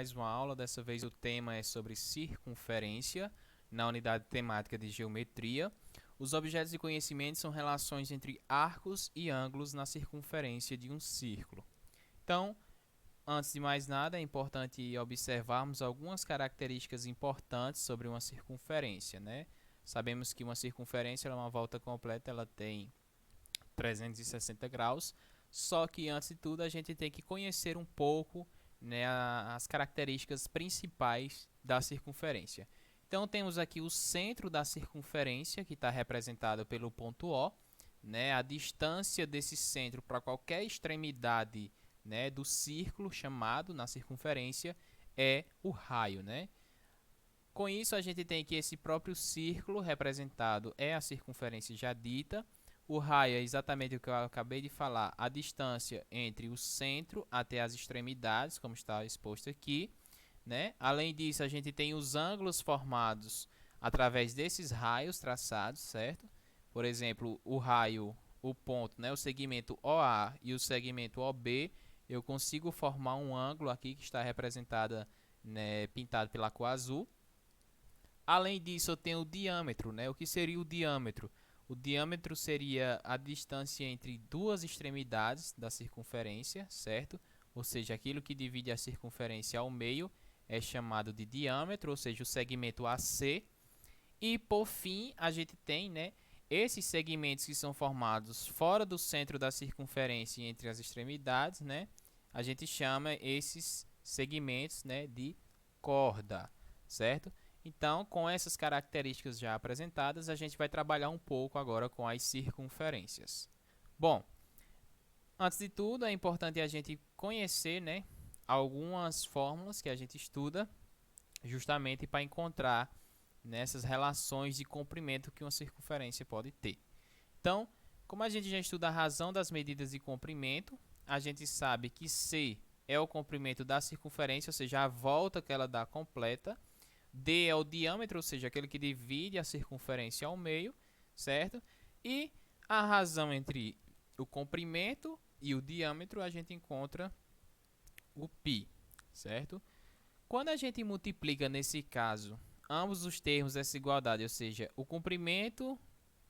mais uma aula. Dessa vez o tema é sobre circunferência, na unidade temática de geometria. Os objetos de conhecimento são relações entre arcos e ângulos na circunferência de um círculo. Então, antes de mais nada, é importante observarmos algumas características importantes sobre uma circunferência, né? Sabemos que uma circunferência é uma volta completa, ela tem 360 graus, só que antes de tudo a gente tem que conhecer um pouco, né, as características principais da circunferência. Então temos aqui o centro da circunferência, que está representado pelo ponto O, né, a distância desse centro para qualquer extremidade, né, do círculo chamado na circunferência é o raio, né? Com isso a gente tem que esse próprio círculo representado é a circunferência já dita. O raio é exatamente o que eu acabei de falar, a distância entre o centro até as extremidades, como está exposto aqui, né? Além disso, a gente tem os ângulos formados através desses raios traçados, certo? Por exemplo, o raio, o ponto, né? O segmento OA e o segmento OB, eu consigo formar um ângulo aqui que está representada, né, pintado pela cor azul. Além disso, eu tenho o diâmetro, né? O que seria o diâmetro? O diâmetro seria a distância entre duas extremidades da circunferência, certo? Ou seja, aquilo que divide a circunferência ao meio é chamado de diâmetro, ou seja, o segmento AC. E por fim, a gente tem, né, esses segmentos que são formados fora do centro da circunferência entre as extremidades, né? A gente chama esses segmentos, né, de corda, certo? Então, com essas características já apresentadas, a gente vai trabalhar um pouco agora com as circunferências. Bom, antes de tudo, é importante a gente conhecer, né, algumas fórmulas que a gente estuda justamente para encontrar nessas relações de comprimento que uma circunferência pode ter. Então, como a gente já estuda a razão das medidas de comprimento, a gente sabe que C é o comprimento da circunferência, ou seja, a volta que ela dá completa. D é o diâmetro, ou seja, aquele que divide a circunferência ao meio, certo? E a razão entre o comprimento e o diâmetro, a gente encontra o π, certo? Quando a gente multiplica, nesse caso, ambos os termos dessa igualdade, ou seja, o comprimento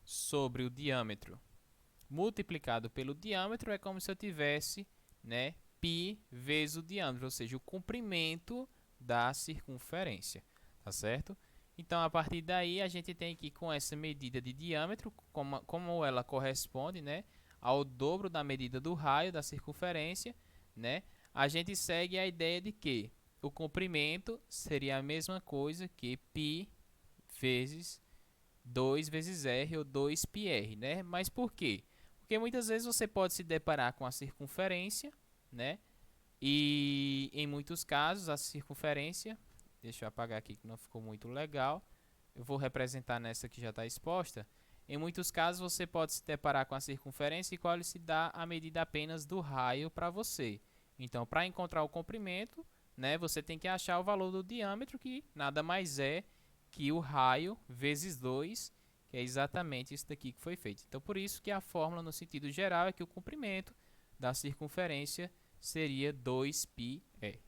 sobre o diâmetro multiplicado pelo diâmetro, é como se eu tivesse, né, π vezes o diâmetro, ou seja, o comprimento da circunferência, tá certo? Então, a partir daí, a gente tem que, com essa medida de diâmetro, como ela corresponde, né, ao dobro da medida do raio da circunferência, né, a gente segue a ideia de que o comprimento seria a mesma coisa que π vezes 2 vezes r ou 2πr, né? Mas por quê? Porque muitas vezes você pode se deparar com a circunferência, né? E em muitos casos a circunferência, deixa eu apagar aqui que não ficou muito legal, eu vou representar nessa que já está exposta. Em muitos casos você pode se deparar com a circunferência e qual se dá a medida apenas do raio para você. Então, para encontrar o comprimento, né, você tem que achar o valor do diâmetro, que nada mais é que o raio vezes 2, que é exatamente isso daqui que foi feito. Então, por isso que a fórmula no sentido geral é que o comprimento da circunferência seria 2πr.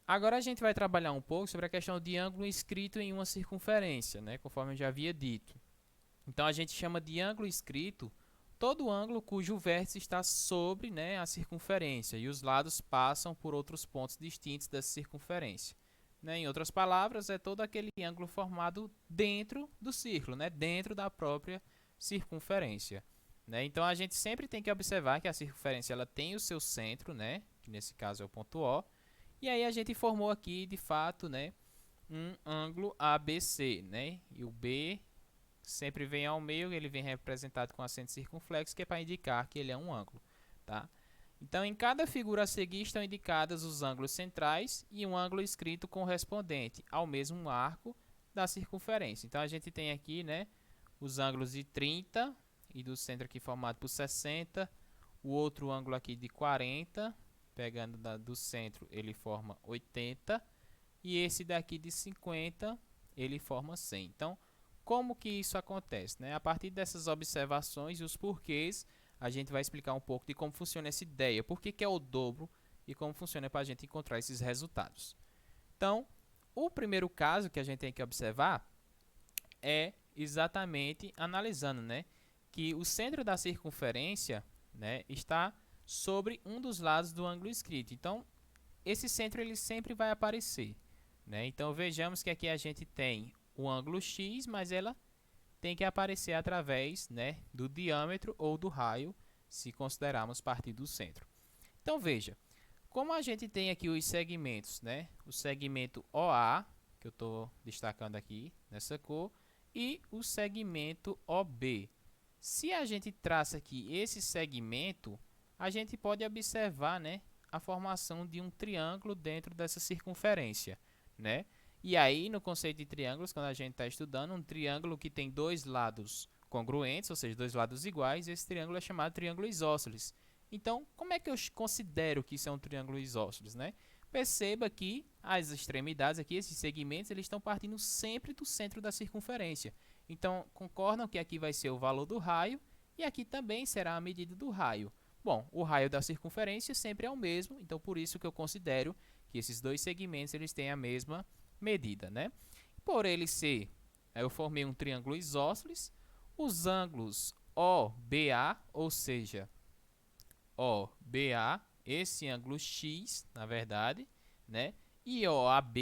Agora a gente vai trabalhar um pouco sobre a questão de ângulo inscrito em uma circunferência, né, conforme eu já havia dito. Então a gente chama de ângulo inscrito todo ângulo cujo vértice está sobre, né, a circunferência e os lados passam por outros pontos distintos dessa circunferência. Né? Em outras palavras, é todo aquele ângulo formado dentro do círculo, né? Dentro da própria circunferência. Né? Então a gente sempre tem que observar que a circunferência ela tem o seu centro, né? Que nesse caso é o ponto O. E aí a gente formou aqui, de fato, né, um ângulo ABC. Né? E o B sempre vem ao meio, ele vem representado com acento circunflexo, que é para indicar que ele é um ângulo. Tá? Então, em cada figura a seguir estão indicados os ângulos centrais e um ângulo inscrito correspondente ao mesmo arco da circunferência. Então, a gente tem aqui, né, os ângulos de 30 e do centro aqui formado por 60, o outro ângulo aqui de 40, pegando do centro, ele forma 80, e esse daqui de 50, ele forma 100. Então, como que isso acontece? Né? A partir dessas observações e os porquês, a gente vai explicar um pouco de como funciona essa ideia. Por que é o dobro e como funciona para a gente encontrar esses resultados. Então, o primeiro caso que a gente tem que observar é exatamente analisando, né, que o centro da circunferência, né, está sobre um dos lados do ângulo inscrito. Então, esse centro ele sempre vai aparecer, né? Então, vejamos que aqui a gente tem o ângulo x, mas ela tem que aparecer através, né, do diâmetro ou do raio, se considerarmos partir do centro. Então, veja, como a gente tem aqui os segmentos, né, o segmento OA, que eu estou destacando aqui nessa cor, e o segmento OB. Se a gente traça aqui esse segmento, a gente pode observar, né, a formação de um triângulo dentro dessa circunferência, né? E aí, no conceito de triângulos, quando a gente está estudando, um triângulo que tem dois lados congruentes, ou seja, dois lados iguais, esse triângulo é chamado triângulo isósceles. Então, como é que eu considero que isso é um triângulo isósceles, né? Perceba que as extremidades aqui, esses segmentos, eles estão partindo sempre do centro da circunferência. Então, concordam que aqui vai ser o valor do raio e aqui também será a medida do raio. Bom, o raio da circunferência sempre é o mesmo, então por isso que eu considero que esses dois segmentos eles têm a mesma medida, né? Por ele ser, eu formei um triângulo isósceles, os ângulos OBA, ou seja, OBA, esse ângulo X, na verdade, né? E OAB,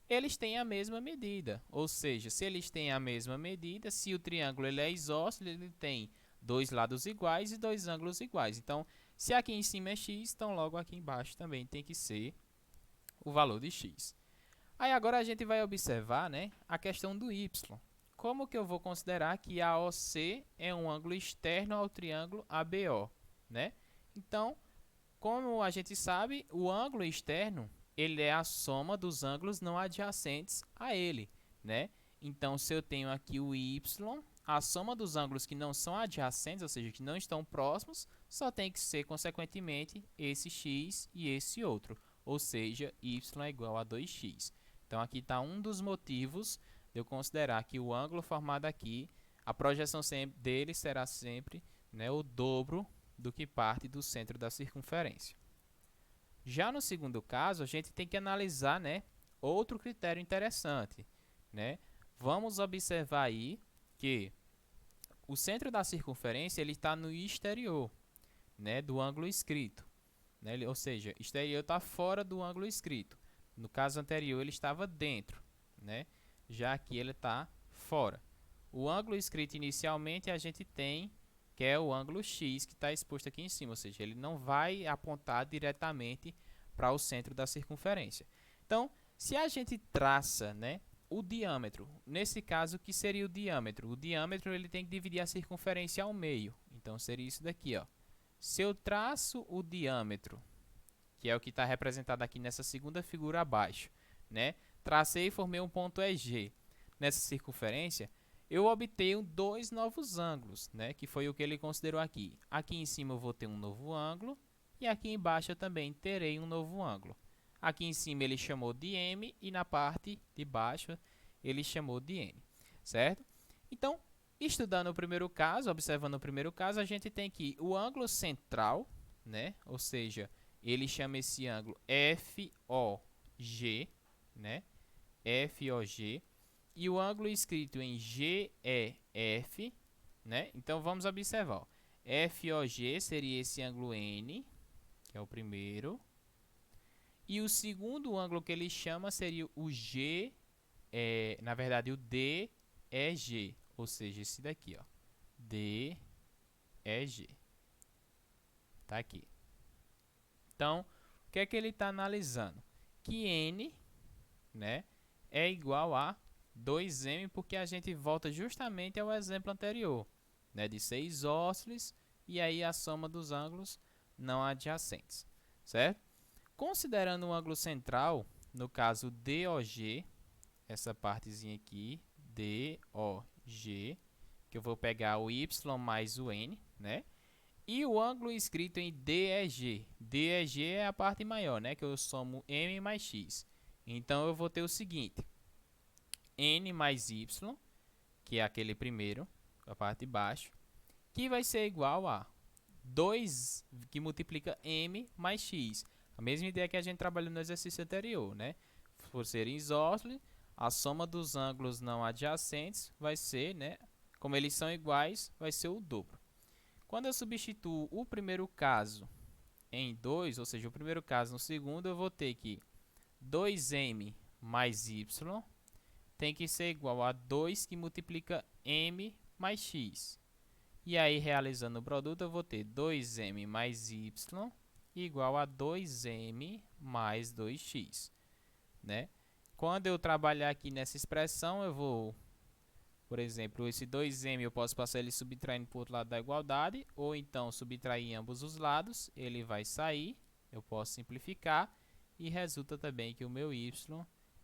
eles têm a mesma medida. Ou seja, se eles têm a mesma medida, se o triângulo ele é isósceles, ele tem dois lados iguais e dois ângulos iguais. Então, se aqui em cima é x, então logo aqui embaixo também tem que ser o valor de x. Aí agora a gente vai observar, né, a questão do y. Como que eu vou considerar que a OC é um ângulo externo ao triângulo ABO, né? Então, como a gente sabe, o ângulo externo ele é a soma dos ângulos não adjacentes a ele, né? Então, se eu tenho aqui o y, a soma dos ângulos que não são adjacentes, ou seja, que não estão próximos, só tem que ser, consequentemente, esse x e esse outro, ou seja, y é igual a 2x. Então, aqui está um dos motivos de eu considerar que o ângulo formado aqui, a projeção dele será sempre, né, o dobro do que parte do centro da circunferência. Já no segundo caso, a gente tem que analisar, né, outro critério interessante, né? Vamos observar aí que o centro da circunferência ele está no exterior, né, do ângulo inscrito, né? Ou seja, exterior está fora do ângulo inscrito. No caso anterior ele estava dentro, né? Já aqui ele está fora. O ângulo inscrito inicialmente a gente tem que é o ângulo X que está exposto aqui em cima, ou seja, ele não vai apontar diretamente para o centro da circunferência. Então, se a gente traça, né, o diâmetro, nesse caso, o que seria o diâmetro? O diâmetro ele tem que dividir a circunferência ao meio, então seria isso daqui, ó. Se eu traço o diâmetro, que é o que está representado aqui nessa segunda figura abaixo, né, tracei e formei um ponto EG nessa circunferência, eu obtenho dois novos ângulos, né, que foi o que ele considerou aqui. Aqui em cima eu vou ter um novo ângulo e aqui embaixo eu também terei um novo ângulo. Aqui em cima ele chamou de M e na parte de baixo ele chamou de N, certo? Então, estudando o primeiro caso, observando o primeiro caso, a gente tem aqui o ângulo central, né, ou seja, ele chama esse ângulo FOG, né, FOG. E o ângulo escrito em GEF, né? Então vamos observar. Ó. FOG seria esse ângulo N, que é o primeiro. E o segundo ângulo que ele chama seria o na verdade o DEG, ou seja, esse daqui, ó. DEG. Tá aqui. Então, o que é que ele está analisando? Que N, né, é igual a 2m, porque a gente volta justamente ao exemplo anterior, né, de ser isósceles e aí a soma dos ângulos não adjacentes, certo? Considerando o ângulo central, no caso DOG, essa partezinha aqui, DOG, que eu vou pegar o y mais o n, né? E o ângulo escrito em DEG. DEG é a parte maior, né, que eu somo m mais x. Então eu vou ter o seguinte: N mais Y, que é aquele primeiro, a parte de baixo, que vai ser igual a 2 que multiplica m mais x. A mesma ideia que a gente trabalhou no exercício anterior, né? Por serem isósceles, a soma dos ângulos não adjacentes vai ser, né? Como eles são iguais, vai ser o dobro. Quando eu substituo o primeiro caso em 2, ou seja, o primeiro caso no segundo, eu vou ter que 2m mais y tem que ser igual a 2 que multiplica m mais x. E aí, realizando o produto, eu vou ter 2m mais y igual a 2m mais 2x, né? Quando eu trabalhar aqui nessa expressão, eu vou, por exemplo, esse 2m eu posso passar ele subtraindo para o outro lado da igualdade, ou então subtrair em ambos os lados, ele vai sair, eu posso simplificar, e resulta também que o meu y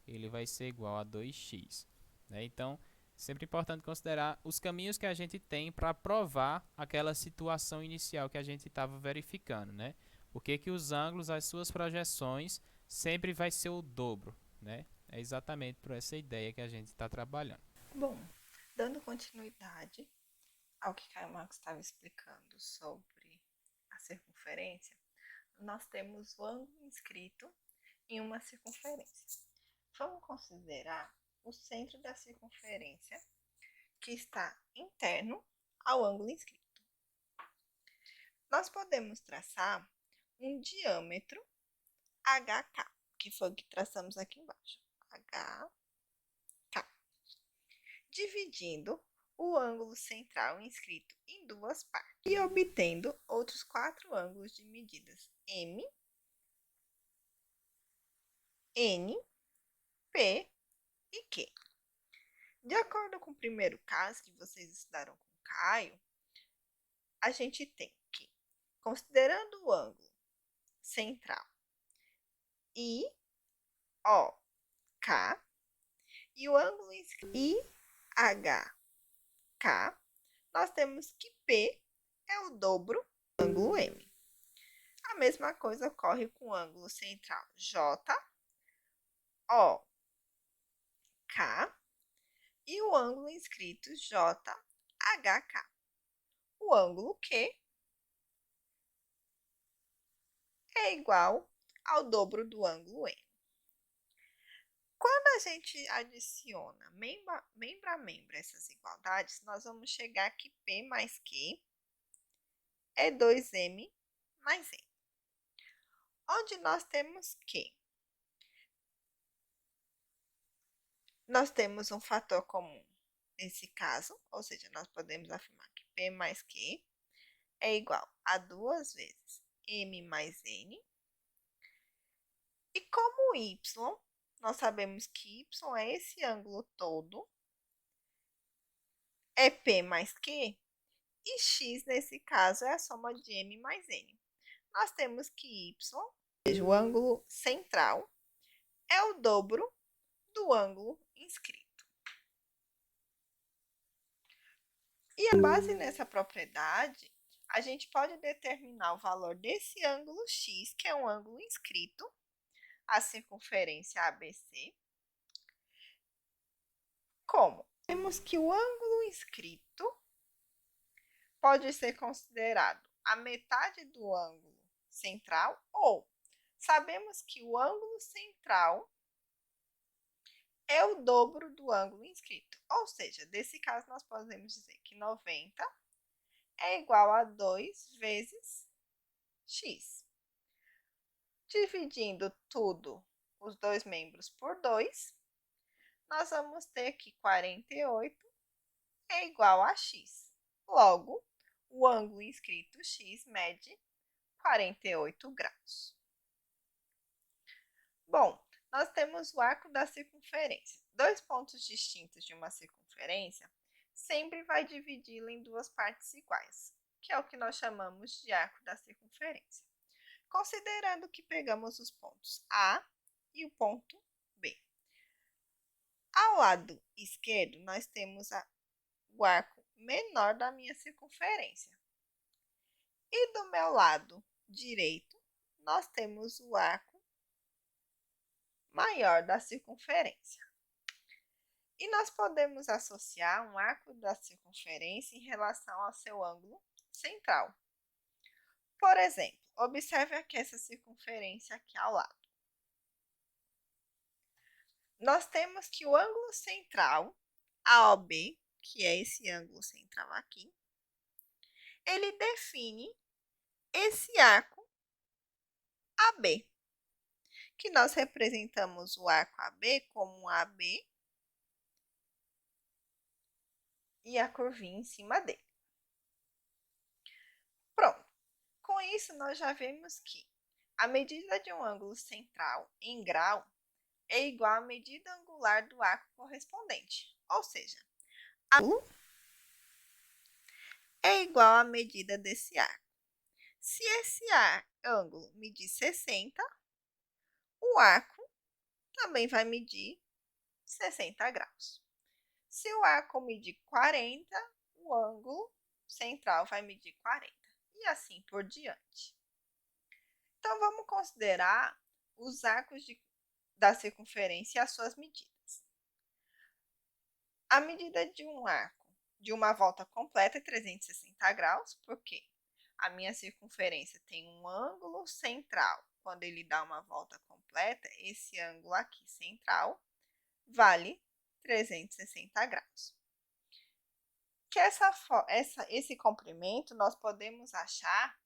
ele vai ser igual a 2x, né? Então, sempre importante considerar os caminhos que a gente tem para provar aquela situação inicial que a gente estava verificando, né? Porque que os ângulos, as suas projeções, sempre vai ser o dobro, né? É exatamente por essa ideia que a gente está trabalhando. Bom, dando continuidade ao que Caio Marcos estava explicando sobre a circunferência, nós temos o ângulo inscrito em uma circunferência. Vamos considerar o centro da circunferência que está interno ao ângulo inscrito. Nós podemos traçar um diâmetro HK, que foi o que traçamos aqui embaixo. HK. Dividindo o ângulo central inscrito em duas partes e obtendo outros 4 ângulos de medidas M, N, P e Q. De acordo com o primeiro caso que vocês estudaram com o Caio, a gente tem que, considerando o ângulo central IOK e o ângulo IHK, nós temos que P é o dobro do ângulo M. A mesma coisa ocorre com o ângulo central JOK e o ângulo inscrito JHK. O ângulo Q é igual ao dobro do ângulo M. Quando a gente adiciona membro a membro essas igualdades, nós vamos chegar que P mais Q é 2M mais N. Onde nós temos que nós temos um fator comum nesse caso, ou seja, nós podemos afirmar que P mais Q é igual a 2 vezes M mais N. E como Y, nós sabemos que Y é esse ângulo todo, é P mais Q, e X, nesse caso, é a soma de M mais N. Nós temos que Y, ou seja, o ângulo central, é o dobro do ângulo inscrito. E com base nessa propriedade, a gente pode determinar o valor desse ângulo X, que é um ângulo inscrito, a circunferência ABC, como? Temos que o ângulo inscrito pode ser considerado a metade do ângulo central, ou sabemos que o ângulo central é o dobro do ângulo inscrito. Ou seja, nesse caso, nós podemos dizer que 90 é igual a 2 vezes x. Dividindo tudo, os dois membros por 2, nós vamos ter que 48 é igual a x. Logo, o ângulo inscrito x mede 48 graus. Bom, nós temos o arco da circunferência. Dois pontos distintos de uma circunferência sempre vai dividi-la em duas partes iguais, que é o que nós chamamos de arco da circunferência. Considerando que pegamos os pontos A e o ponto B. Ao lado esquerdo, nós temos o arco menor da minha circunferência. E do meu lado direito, nós temos o arco maior da circunferência. E nós podemos associar um arco da circunferência em relação ao seu ângulo central. Por exemplo, observe aqui essa circunferência aqui ao lado. Nós temos que o ângulo central, AOB, que é esse ângulo central aqui, ele define esse arco AB, que nós representamos o arco AB como um AB e a curvinha em cima dele. Pronto. Com isso, nós já vemos que a medida de um ângulo central em grau é igual à medida angular do arco correspondente. Ou seja, a ângulo é igual à medida desse arco. Se esse ângulo medir 60, o arco também vai medir 60 graus. Se o arco medir 40, o ângulo central vai medir 40. E assim por diante. Então, vamos considerar os arcos da circunferência e as suas medidas. A medida de um arco de uma volta completa é 360 graus, porque a minha circunferência tem um ângulo central. Quando ele dá uma volta completa, esse ângulo aqui central vale 360 graus. Que esse comprimento nós podemos achar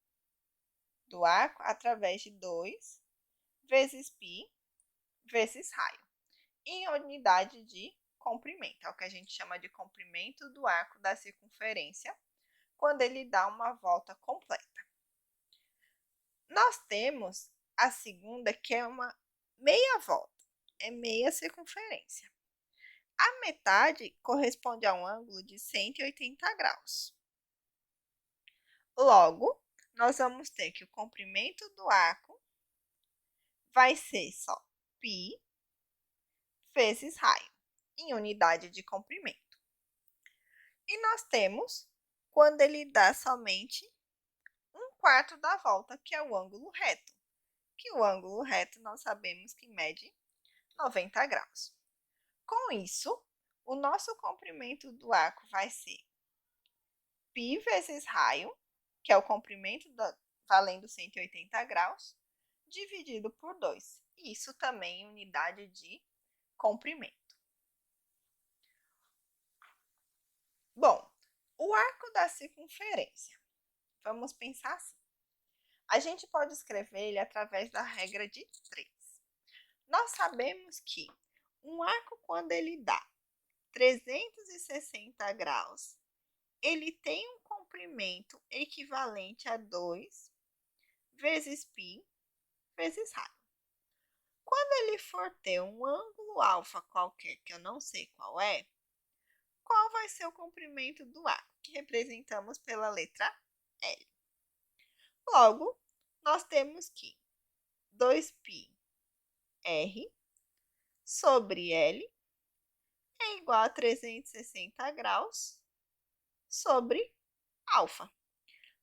do arco através de 2 vezes π vezes raio, em unidade de comprimento. É o que a gente chama de comprimento do arco da circunferência, quando ele dá uma volta completa. Nós temos a segunda, que é uma meia volta, é meia circunferência. A metade corresponde a um ângulo de 180 graus. Logo, nós vamos ter que o comprimento do arco vai ser só π vezes raio, em unidade de comprimento. E nós temos, quando ele dá somente 1/4 da volta, que é o ângulo reto. Que o ângulo reto nós sabemos que mede 90 graus. Com isso, o nosso comprimento do arco vai ser π vezes raio, que é o comprimento valendo 180 graus, dividido por 2. Isso também em unidade de comprimento. Bom, o arco da circunferência. Vamos pensar assim. A gente pode escrever ele através da regra de 3. Nós sabemos que um arco, quando ele dá 360 graus, ele tem um comprimento equivalente a 2 vezes π vezes raio. Quando ele for ter um ângulo alfa qualquer, que eu não sei qual é, qual vai ser o comprimento do arco, que representamos pela letra L? Logo, nós temos que 2πr sobre L é igual a 360 graus sobre alfa.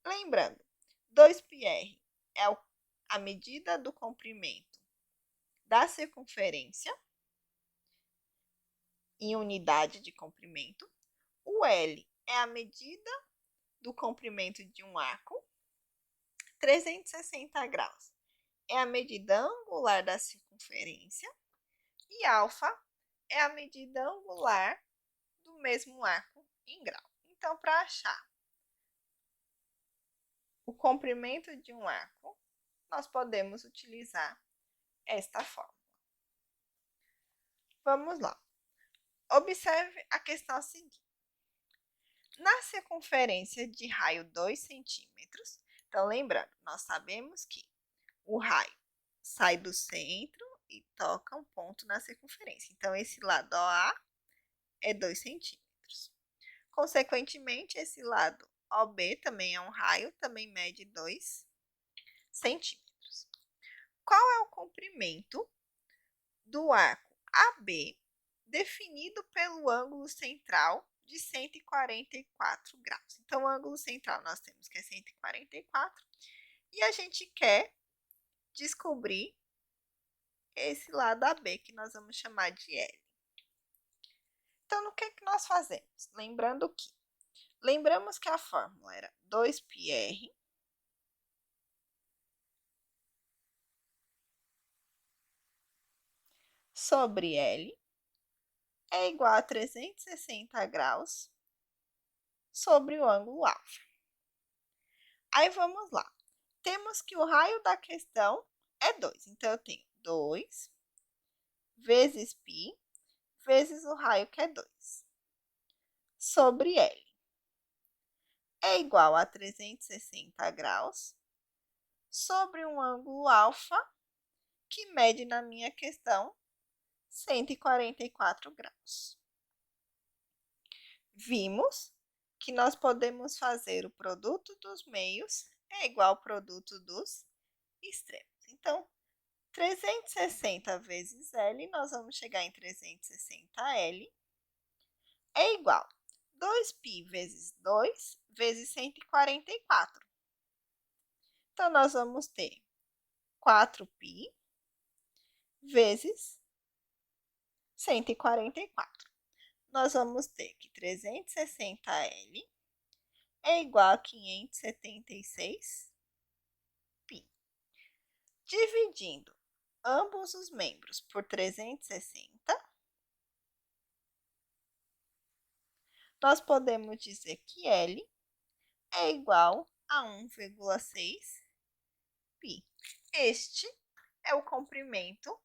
Lembrando, 2πr é a medida do comprimento da circunferência em unidade de comprimento. O L é a medida do comprimento de um arco. 360 graus é a medida angular da circunferência. E alfa é a medida angular do mesmo arco em grau. Então, para achar o comprimento de um arco, nós podemos utilizar esta fórmula. Vamos lá. Observe a questão seguinte. Na circunferência de raio 2 centímetros, então lembrando, nós sabemos que o raio sai do centro e toca um ponto na circunferência. Então, esse lado OA é 2 centímetros. Consequentemente, esse lado OB também é um raio, também mede 2 centímetros. Qual é o comprimento do arco AB definido pelo ângulo central de 144 graus? Então, o ângulo central nós temos que é 144 e a gente quer descobrir esse lado AB, que nós vamos chamar de L. Então, o que nós fazemos? Lembramos que a fórmula era 2πr sobre L é igual a 360 graus sobre o ângulo alfa. Aí vamos lá. Temos que o raio da questão é 2. Então, eu tenho 2 vezes π vezes o raio que é 2 sobre L. É igual a 360 graus sobre um ângulo alfa que mede na minha questão 144 graus. Vimos que nós podemos fazer o produto dos meios é igual ao produto dos extremos. Então, 360 vezes L, nós vamos chegar em 360L, é igual a 2π vezes 2 vezes 144. Então, nós vamos ter 4π vezes 144. Nós vamos ter que 360L é igual a 576π. Dividindo ambos os membros por 360, nós podemos dizer que L é igual a 1,6 π. Este é o comprimento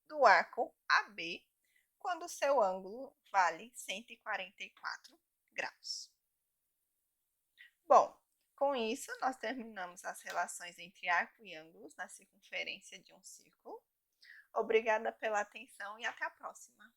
do arco AB quando seu ângulo vale 144 graus. Bom, com isso, nós terminamos as relações entre arco e ângulos na circunferência de um círculo. Obrigada pela atenção e até a próxima!